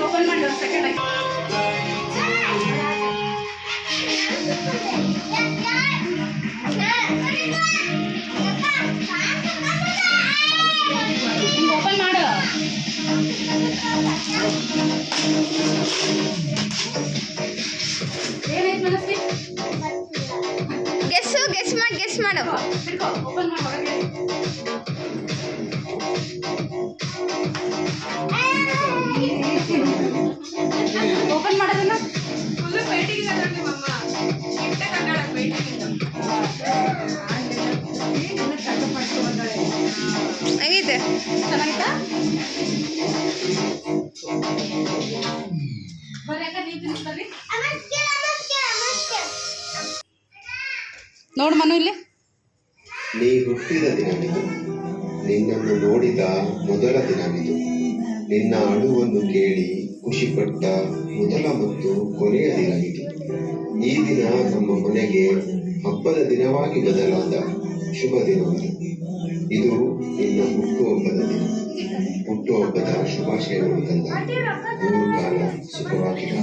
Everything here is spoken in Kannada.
ಓಪನ್ ಮಾಡಿ ಒಂದು ಸೆಕೆಂಡ್ ಆಗಿ ಓಪನ್ ಮಾಡು. ಏನೈತೆ ಮನಸ್ಸಿ? ಗೆಸ್ ಮಾಡು. ಓಪನ್ ಮಾಡಿ ಹೊರಗೆ. ಓಪನ್ ಮಾಡೋದನ್ನ ಫುಲ್ ಫೈಟಿಂಗ್ ಇದೆ ನೋಡಿ ಮಮ್ಮ. ಕೆಟ್ಟ ಕನ್ನಡ ಫೈಟಿಂಗ್ ಹೇಗಿದೆ? ಚೆನ್ನಾಗಿತ್ತಾ? ಬರ್ರಿ ಅಕ್ಕ ನೀವು ತಿನ್ನಿಸ್ಬರ್ರಿ. ನೋಡು ಮನು ಇಲ್ಲಿ. ನೀ ಹುಟ್ಟಿದ ದಿನವಿದು, ನಿನ್ನನ್ನು ನೋಡಿದ ಮೊದಲ ದಿನವಿದು, ನಿನ್ನ ಅಳುವನ್ನು ಕೇಳಿ ಖುಷಿಪಟ್ಟ ಮೊದಲ ಮತ್ತು ಕೊನೆಯ ದಿನವಿದು. ಈ ದಿನ ನಮ್ಮ ಮನೆಗೆ ಹಬ್ಬದ ದಿನವಾಗಿ ಬದಲಾದ ಶುಭ ದಿನವಿದು. ಇದು ನಿನ್ನ ಹುಟ್ಟುಹಬ್ಬದ ದಿನ. ಹುಟ್ಟುಹಬ್ಬದ ಶುಭಾಶಯಗಳು ತಂದ. 3 ಕಾಲ ಸುಖವಾಗಿರ.